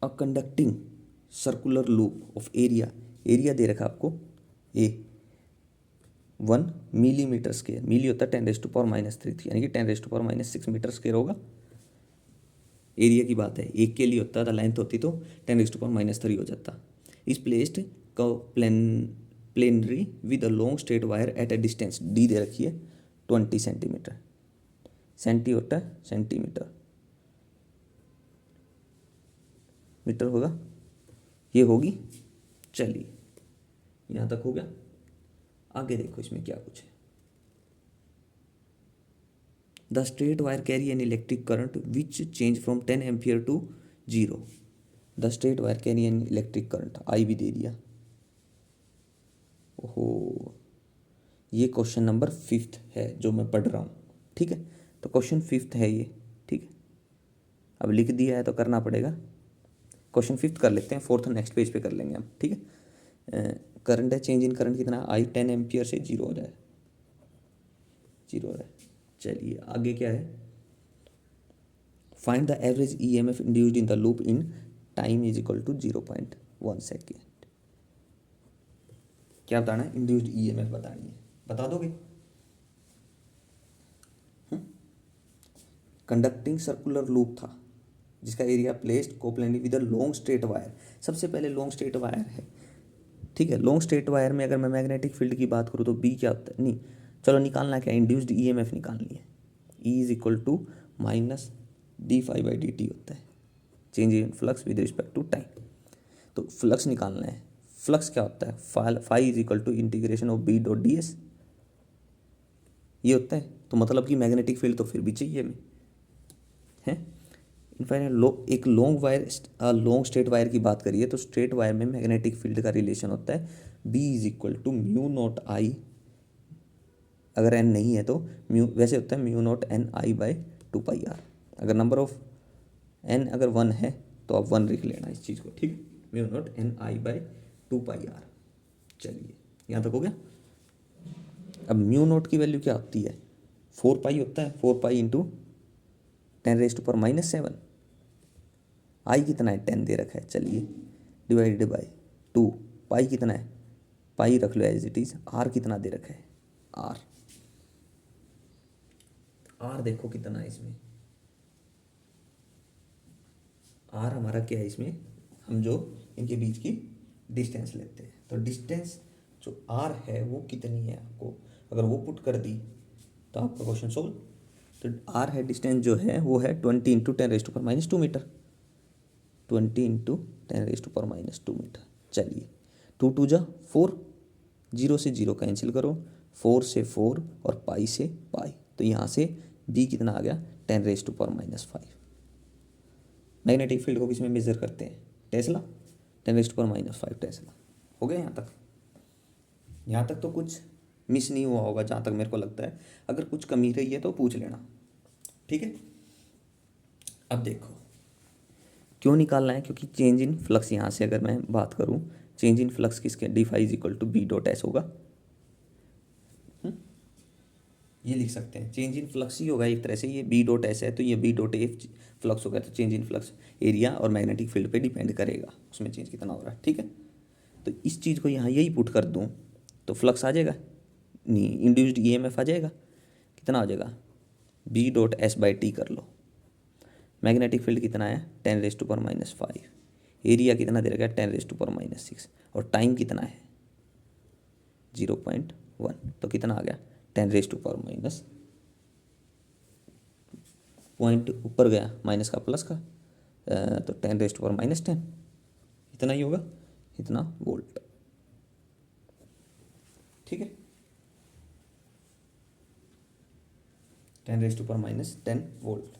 a conducting circular loop of area दे रखा आपको ए 1 मिलीमीटर स्क्वायर, मिली होता है 10⁻³ यानी कि 10⁻�6 मीटर स्क्वायर होगा। एरिया की बात है, एक के लिए होता था, लेंथ होती तो 10⁻³ हो जाता। Is placed plenary with a long straight wire at a distance, D दे रखी है 20 सेंटीमीटर, सेंटी होता है सेंटीमीटर, मीटर होगा, ये होगी। चलिए यहाँ तक हो गया। आगे देखो इसमें क्या कुछ है। The straight wire carry an electric current which change from 10 ampere to 0। The straight wire carry an electric current, I भी दे दिया। ओहो, ये क्वेश्चन नंबर 5 है जो मैं पढ़ रहा हूँ, ठीक है। तो क्वेश्चन 5 है ये, ठीक है। अब लिख दिया है तो करना पड़ेगा। क्वेश्चन 5 कर लेते हैं, 4th नेक्स्ट पेज पे कर लेंगे हम, ठीक है। करंट है, चेंज इन करंट कितना, आई 10 एम्पियर से 0 हो जाए, 0 हो जाए। चलिए आगे क्या है, find the average EMF induced in the loop in time is equal to 0.1 second. क्या बताना है, इंड्यूस्ड ईएमएफ बतानी है, बता दोगे। कंडक्टिंग सर्कुलर लूप था जिसका area placed coplanarly with a long straight wire. सबसे पहले लॉन्ग स्ट्रेट वायर है, ठीक है। लॉन्ग स्ट्रेट वायर में अगर मैं मैग्नेटिक फील्ड की बात करूँ तो बी क्या होता है, नहीं चलो निकालना क्या, इंड्यूस्ड ईएमएफ निकालनी है। E is equal to minus d∅/dt होता है, change in flux with respect to time. तो फ्लक्स निकालना है, फ्लक्स क्या होता है, phi is equal to integration of B.ds, ये होता है। तो मतलब कि मैग्नेटिक फील्ड तो फिर भी चाहिए हमें, है। इनफैक्ट एक long wire, long straight wire की बात करिए तो स्ट्रेट वायर में मैग्नेटिक फील्ड का रिलेशन होता है B is equal to μ0I, अगर n नहीं है तो म्यू, वैसे होता है μ0NI/2πr। अगर नंबर ऑफ n अगर 1 है तो आप 1 लिख लेना इस चीज़ को, ठीक है, μ0NI/2πr। चलिए यहाँ तक हो गया। अब μ0 की वैल्यू क्या होती है, 4π होता है, 4π इंटू 10⁻⁻7। आई कितना है, 10 दे रखा है, चलिए डिवाइडेड बाय 2। पाई कितना है, पाई रख लो एज इट इज। आर कितना दे रखा है, आर, आर देखो कितना है इसमें, आर हमारा क्या है इसमें, हम जो इनके बीच की डिस्टेंस लेते हैं, तो डिस्टेंस जो आर है वो कितनी है, आपको अगर वो पुट कर दी तो आपका क्वेश्चन सोल्व। तो आर है, डिस्टेंस जो है वो है 20 इंटू 10⁻⁻2 मीटर, 20 इंटू 10⁻⁻2 मीटर। चलिए 2 2 जा 4, 0 से 0 कैंसिल करो, 4 से 4 और पाई से पाई, तो यहाँ से बी कितना आ गया, 10⁻⁻5। मैग्नेटिक फील्ड को किस में मेजर करते हैं, टेस्ला, 10⁻⁻5 टेस्ला। हो गया यहाँ तक, यहाँ तक तो कुछ मिस नहीं हुआ होगा जहाँ तक मेरे को लगता है। अगर कुछ कमी रही है तो पूछ लेना, ठीक है। अब देखो क्यों निकालना है, क्योंकि चेंज इन फ्लक्स, यहाँ से अगर मैं बात करूँ चेंज इन फ्लक्स किसके, d∅ is equal to B.S होगा। ये लिख सकते हैं, चेंज इन फ्लक्स ही होगा एक तरह से, ये B.S है तो ये B.A फ्लक्स होगा। तो चेंज इन फ्लक्स एरिया और मैग्नेटिक फील्ड पे डिपेंड करेगा, उसमें चेंज कितना हो रहा है, ठीक है। तो इस चीज़ को यहाँ यही पुट कर दूँ तो फ्लक्स आ जाएगा, नहीं इंड्यूस्ड ईएमएफ आ जाएगा, कितना हो जाएगा, B.S/T कर लो। मैग्नेटिक फील्ड कितना है, 10⁻⁻5, एरिया कितना दे रखा है, 10⁻⁻6, और टाइम कितना है 0.1, तो कितना आ गया 10⁻⁻, पॉइंट ऊपर गया माइनस का प्लस का, तो 10⁻⁻10, इतना ही होगा, इतना वोल्ट, ठीक है। 10⁻⁻10 वोल्ट।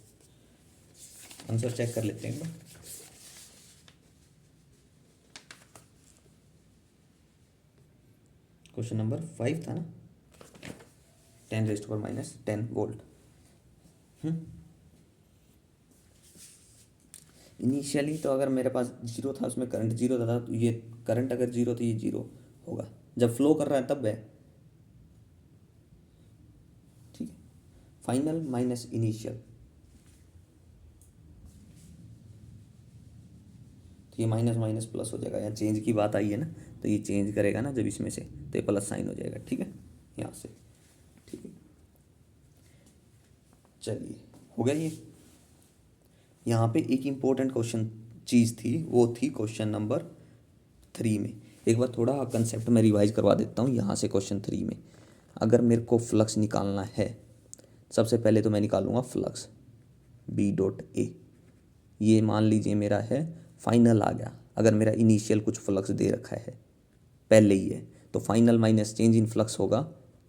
आंसर चेक कर लेते हैं एक बार। क्वेश्चन नंबर 5 था ना, 10⁻⁻10 वोल्ट। इनिशियली तो अगर मेरे पास 0 था, उसमें करंट 0 था, तो ये करंट अगर 0 तो ये 0 होगा, जब फ्लो कर रहा है तब है, ठीक है। फाइनल माइनस इनिशियल, तो ये माइनस माइनस प्लस हो जाएगा, यहाँ चेंज की बात आई है ना, तो ये चेंज करेगा ना जब इसमें से, तो ये प्लस साइन हो जाएगा, ठीक है। यहाँ से, ठीक है। चलिए हो गया ये। यहाँ पे एक इम्पोर्टेंट क्वेश्चन चीज़ थी, वो थी क्वेश्चन नंबर 3 में। एक बार थोड़ा कंसेप्ट में रिवाइज करवा देता हूँ। यहाँ से क्वेश्चन 3 में अगर मेरे को फ्लक्स निकालना है, सबसे पहले तो मैं निकालूंगा फ्लक्स बी डॉट ए। ये मान लीजिए मेरा है फाइनल आ गया। अगर मेरा इनिशियल कुछ फ्लक्स दे रखा है पहले ही है, तो final minus change in flux होगा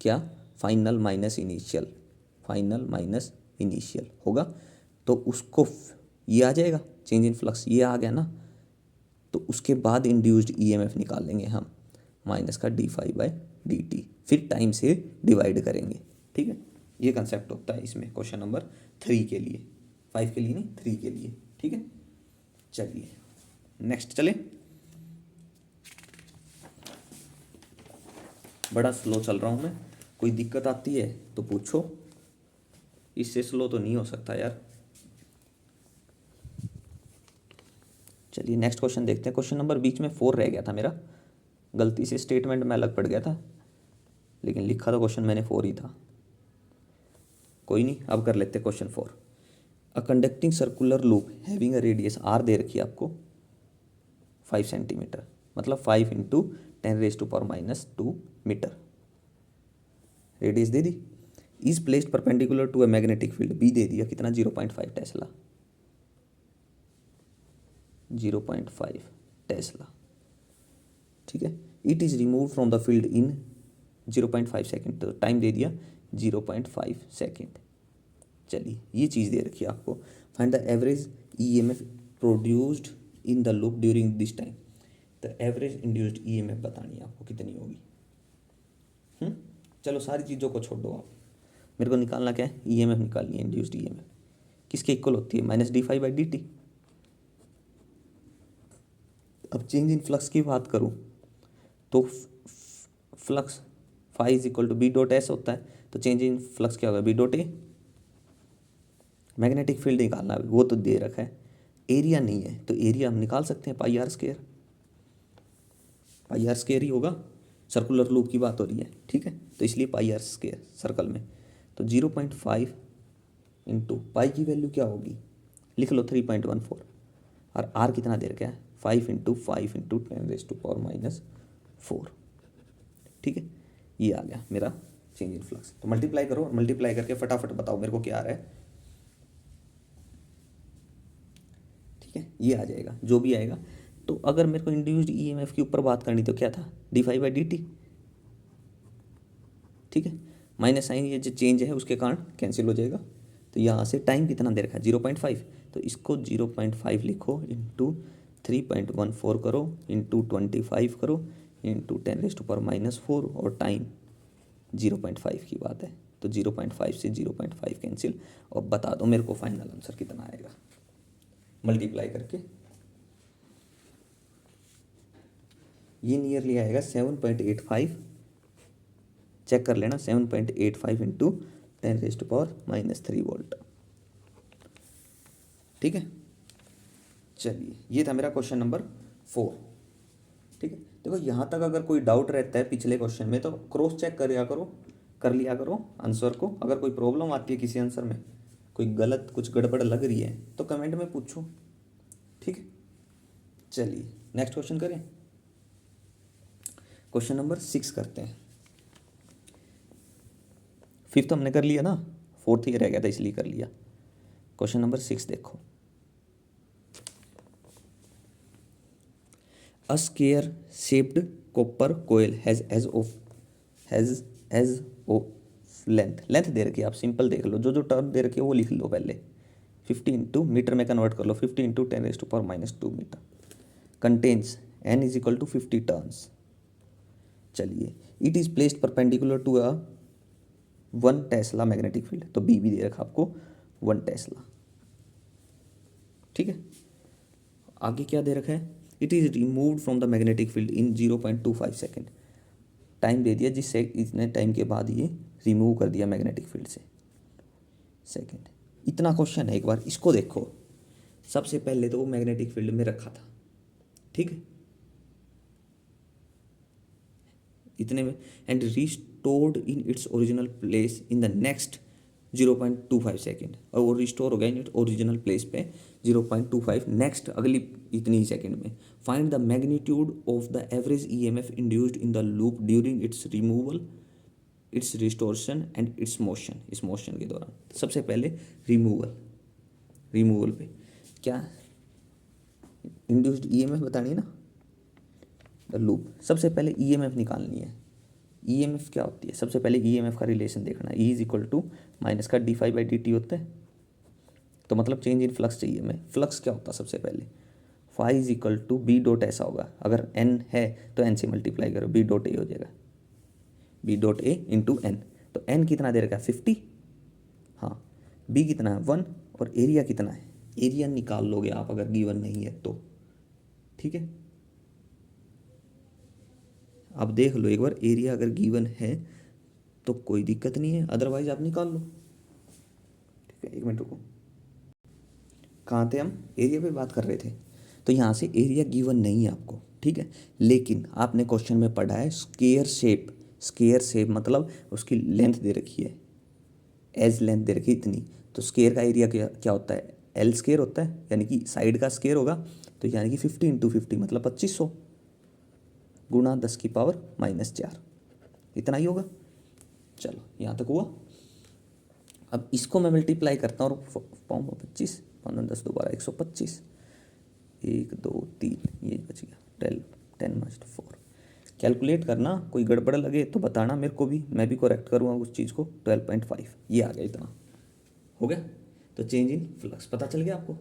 क्या, final minus initial, final minus initial होगा। तो उसको ये आ जाएगा चेंज इन फ्लक्स, ये आ गया ना। तो उसके बाद इंड्यूस्ड ईएमएफ निकाल लेंगे हम, माइनस का d∅/dt, फिर टाइम से डिवाइड करेंगे, ठीक है। ये कंसेप्ट होता है इसमें क्वेश्चन नंबर 3 के लिए, 5 के लिए नहीं, 3 के लिए, ठीक है। चलिए नेक्स्ट चले। बड़ा स्लो चल रहा हूँ मैं, कोई दिक्कत आती है तो पूछो, इससे स्लो तो नहीं हो सकता यार। चलिए नेक्स्ट क्वेश्चन देखते हैं। क्वेश्चन नंबर बीच में 4 रह गया था मेरा, गलती से स्टेटमेंट में अलग पड़ गया था, लेकिन लिखा तो क्वेश्चन मैंने 4 ही था। कोई नहीं, अब कर लेते हैं question 4। A conducting circular loop having a radius R दे रखी है आपको 5 सेंटीमीटर, मतलब 5 इंटू 10⁻⁻² मीटर रेडियस दे दी। Is placed perpendicular to a magnetic field, B दे दिया कितना 0.5 टेस्ला, 0.5 टेस्ला, ठीक है। It is remove from the field in 0.5 second, तो टाइम दे दिया 0.5 सेकेंड। चलिए ये चीज़ दे रखी है आपको, find the average EMF produced in the loop during this time. The average induced EMF बतानी है आपको कितनी होगी। चलो सारी चीज़ों को छोड़ दो आप, मेरे को निकालना क्या है, ईएमएफ निकालनी है, इंड्यूस्ड ईएमएफ किसके इक्वल होती है, -d∅/dt। अब चेंज इन फ्लक्स की बात करूँ तो flux phi is equal to B dot S होता है, तो चेंज इन फ्लक्स क्या होगा, B dot A. Magnetic field निकालना है, वो तो दे रखा है, एरिया नहीं है, तो एरिया हम निकाल सकते हैं πr², πr² ही होगा, सर्कुलर लूप की बात हो रही है, ठीक है। तो इसलिए πr² सर्कल में, तो 0.5 इंटू पाई की वैल्यू क्या होगी, लिख लो 3.14, और आर कितना दे रखा है 5 इंटू 10⁻⁻⁴, ठीक है। ये आ गया मेरा चेंज इन फ्लक्स। तो मल्टीप्लाई करो, मल्टीप्लाई करके फटाफट बताओ मेरे को क्या आ रहा है, ठीक है। ये आ जाएगा जो भी आएगा। तो अगर मेरे को इंड्यूस्ड ईएमएफ के ऊपर बात करनी तो क्या था, d∅/dt, ठीक है। माइनस साइन ये जो चेंज है उसके कारण कैंसिल हो जाएगा। तो यहाँ से टाइम कितना दे रखा है 0.5, तो इसको 0.5 लिखो इंटू 3.14 करो इंटू 25 करो इंटू 10⁻⁻⁴, और टाइम 0.5 की बात है, तो 0.5 से 0.5 कैंसिल। और बता दो मेरे को फाइनल आंसर कितना आएगा मल्टीप्लाई करके। ये नियरली आएगा 7.85, चेक कर लेना, 7.85 इंटू 10⁻⁻³ वोल्ट, ठीक है। चलिए ये था मेरा क्वेश्चन नंबर 4, ठीक है। देखो यहाँ तक अगर कोई डाउट रहता है पिछले क्वेश्चन में तो क्रॉस चेक कर लिया करो आंसर को। अगर कोई प्रॉब्लम आती है किसी आंसर में, कोई गलत कुछ गड़बड़ लग रही है तो कमेंट में पूछो, ठीक है। चलिए नेक्स्ट क्वेश्चन करें, क्वेश्चन नंबर 6 करते हैं। 5th हमने कर लिया ना, 4th ही रह गया था इसलिए कर लिया। क्वेश्चन नंबर 6 देखो, a square shaped copper coil has edge of length दे रखी है, आप सिंपल देख लो, जो टर्म दे रखी है वो लिख लो पहले। 50 इंटू मीटर में कन्वर्ट कर लो, 50 into 10⁻⁻² metre, contains n is equal to 50 turns. चलिए it is placed perpendicular to a 1 tesla magnetic field, तो बी भी दे रखा आपको 1 टेस्ला, ठीक है। आगे क्या दे रखा है, it is removed from the magnetic field in 0.25 second, time दे दिया जिससे इतने टाइम के बाद ये रिमूव कर दिया मैग्नेटिक फील्ड से, सेकेंड। इतना क्वेश्चन है, एक बार इसको देखो। सबसे पहले तो वो मैग्नेटिक फील्ड में रखा था, ठीक है। इतने में, and restored in its original place in the next 0.25 second, और वो रिस्टोर हो गया इन इट्स ओरिजिनल प्लेस पे 0.25 नेक्स्ट अगली इतनी ही सेकेंड में। Find the magnitude of the average EMF induced in the loop during its removal, its restoration and its motion, इस मोशन के दौरान। सबसे पहले रिमूवल पे क्या इंड्यूस्ड ईएमएफ बतानी है ना, द लूप। सबसे पहले ईएमएफ निकालनी है। ईएमएफ क्या होती है, सबसे पहले ईएमएफ का रिलेशन देखना है। E is equal to minus का d∅/dt होता है, तो मतलब चेंज इन फ्लक्स चाहिए हमें। फ्लक्स क्या होता है सबसे पहले, phi is equal to B dot ऐसा होगा, अगर एन है तो एन से मल्टीप्लाई करो, बी डॉट ए हो जाएगा, B dot A into N. तो एन कितना दे रखा है 50, हाँ, बी कितना है 1, और एरिया कितना है, एरिया निकाल लोगे आप अगर गिवन नहीं है तो, ठीक है। आप देख लो एक बार, एरिया अगर गिवन है तो कोई दिक्कत नहीं है, अदरवाइज आप निकाल लो, ठीक है। एक मिनट रुको, कहाँ थे हम, एरिया पे बात कर रहे थे। तो यहाँ से एरिया गिवन नहीं है आपको, ठीक है, लेकिन आपने क्वेश्चन में पढ़ा है स्क्वायर शेप। स्क्वायर शेप मतलब उसकी लेंथ दे रखी है, एज लेंथ दे रखी है इतनी, तो स्क्वायर का एरिया क्या क्या होता है, एल स्क्वायर होता है, यानी कि साइड का स्क्वायर होगा, तो यानी कि 50 इंटू 50 मतलब 2500 गुणा 10⁻⁻⁴, इतना ही होगा। चलो यहाँ तक हुआ। अब इसको मैं मल्टीप्लाई करता हूँ और पाऊँगा 25, 15 10 दोबारा 125, 1 2 3, ये बच गया 12, 10⁻⁴। कैलकुलेट करना, कोई गड़बड़ लगे तो बताना मेरे को भी, मैं भी करेक्ट करूँगा उस चीज़ को। 12.5 ये आ गया, इतना हो गया। तो चेंज इन फ्लक्स पता चल गया आपको।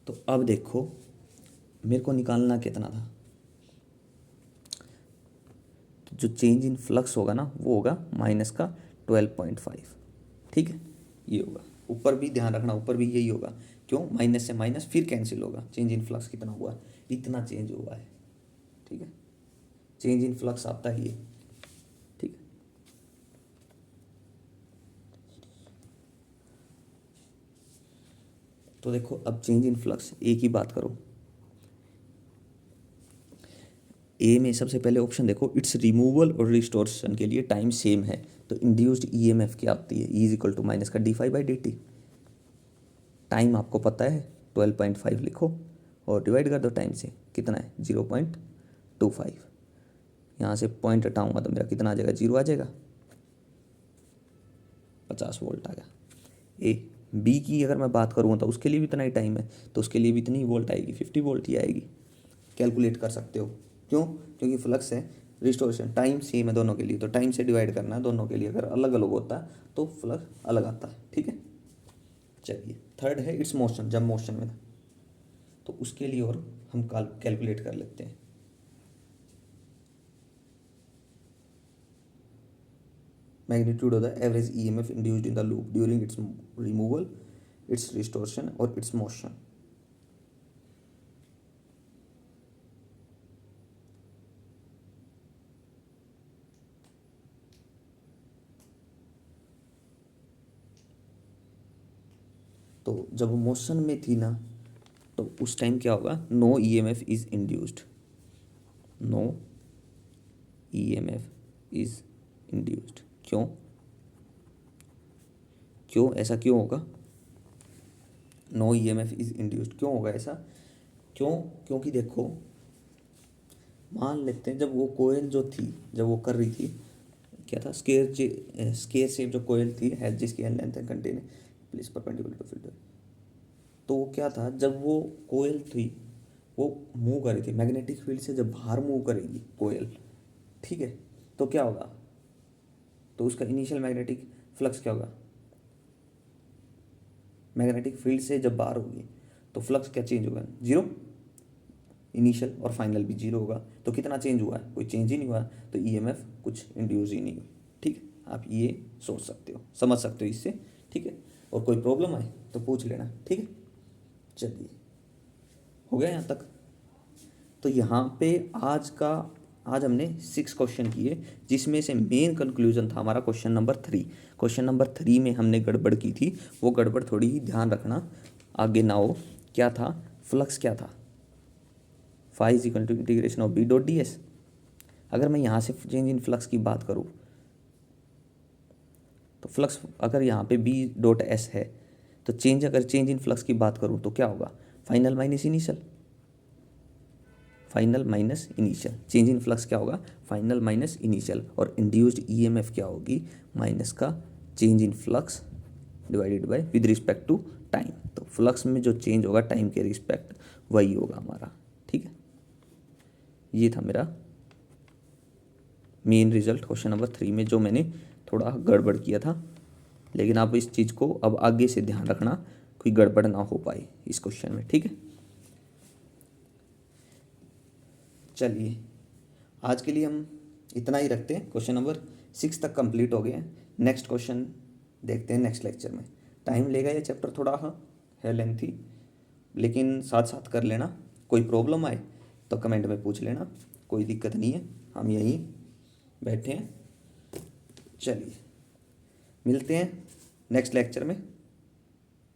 तो अब देखो मेरे को निकालना कितना था, तो जो चेंज इन फ्लक्स होगा ना वो होगा माइनस का 12.5, ठीक है, ये होगा। ऊपर भी ध्यान रखना, ऊपर भी यही होगा, क्यों, माइनस से माइनस फिर कैंसिल होगा। चेंज इन फ्लक्स कितना हुआ, इतना चेंज हुआ है, ठीक है, चेंज इन फ्लक्स आता ही है, ठीक है। तो देखो अब चेंज इन फ्लक्स एक ही बात करो, ए में सबसे पहले ऑप्शन देखो, इट्स रिमूवल और रिस्टोरेशन के लिए टाइम सेम है, तो इंड्यूस्ड ईएमएफ क्या आती है, E is equal to minus का d∅/dt। टाइम आपको पता है 12.5 लिखो और डिवाइड कर दो टाइम से, कितना है 0.25। यहाँ से पॉइंट हटाऊंगा तो मेरा कितना आ जाएगा, 0 आ जाएगा, 50 वोल्ट आ गया। ए बी की अगर मैं बात करूँ तो उसके लिए भी इतना ही टाइम है, तो उसके लिए भी इतनी ही वोल्ट आएगी, 50 वोल्ट ही आएगी। कैलकुलेट कर सकते हो, क्यों, क्योंकि फ्लक्स है, रिस्टोरेशन टाइम सेम है दोनों के लिए, तो टाइम से डिवाइड करना है दोनों के लिए। अगर अलग अलग होता है तो फ्लक्स अलग आता है, ठीक है। चलिए थर्ड है इट्स मोशन, जब मोशन में था, तो उसके लिए और हम कैलकुलेट कर लेते हैं। Magnitude of the average EMF induced in the loop during its removal, it's restoration और इट्स मोशन। तो जब मोशन में थी ना, तो उस टाइम क्या होगा, no EMF is induced, no EMF is induced. क्यों, क्यों ऐसा क्यों होगा, नो ईएमएफ इज इंड्यूस्ड क्यों होगा ऐसा, क्यों, क्योंकि देखो मान लेते हैं जब वो कोयल जो थी, जब वो कर रही थी, क्या था, स्केयर शेप जो कोयल थी, है जिसकी length and contain please perpendicular to field, तो वो क्या था, जब वो कोयल थी वो मूव कर रही थी, मैग्नेटिक फील्ड से जब बाहर मूव करेगी कोयल, ठीक है, तो क्या होगा, तो उसका इनिशियल मैग्नेटिक फ्लक्स क्या होगा, मैग्नेटिक फील्ड से जब बाहर होगी तो फ्लक्स क्या चेंज होगा, 0, इनिशियल और फाइनल भी 0 होगा। तो कितना चेंज हुआ है, कोई चेंज ही नहीं हुआ, तो ईएमएफ कुछ इंड्यूस ही नहीं हुई, ठीक है। आप ये सोच सकते हो, समझ सकते हो इससे, ठीक है। और कोई प्रॉब्लम आए तो पूछ लेना, ठीक है। चलिए हो गया यहाँ तक। तो यहाँ पे आज हमने 6 क्वेश्चन किए, जिसमें से मेन कंक्लूजन था हमारा क्वेश्चन नंबर 3। क्वेश्चन नंबर 3 में हमने गड़बड़ की थी, वो गड़बड़ थोड़ी ही ध्यान रखना आगे ना हो। क्या था, फ्लक्स क्या था, phi is equal to integration of B dot D S. अगर मैं यहाँ से चेंज इन फ्लक्स की बात करूँ तो फ्लक्स अगर यहाँ पे बी डॉट एस है तो अगर चेंज इन फ्लक्स की बात करूँ तो क्या होगा, final minus initial. Final minus initial, change in flux क्या होगा, फाइनल माइनस इनिशियल। और इंड्यूस्ड ईएमएफ क्या होगी, माइनस का change in flux divided by with respect to time. तो फ्लक्स में जो चेंज होगा टाइम के रिस्पेक्ट वही होगा हमारा। ठीक है, ये था मेरा मेन रिजल्ट क्वेश्चन नंबर 3 में, जो मैंने थोड़ा गड़बड़ किया था। लेकिन आप इस चीज़ को अब आगे से ध्यान रखना, कोई गड़बड़ ना हो पाए इस क्वेश्चन में। ठीक है, चलिए आज के लिए हम इतना ही रखते हैं। क्वेश्चन नंबर 6 तक कंप्लीट हो गए हैं। नेक्स्ट क्वेश्चन देखते हैं नेक्स्ट लेक्चर में। टाइम लेगा ये चैप्टर, थोड़ा है लेंथी, लेकिन साथ साथ कर लेना। कोई प्रॉब्लम आए तो कमेंट में पूछ लेना, कोई दिक्कत नहीं है, हम यहीं बैठे हैं। चलिए मिलते हैं नेक्स्ट लेक्चर में।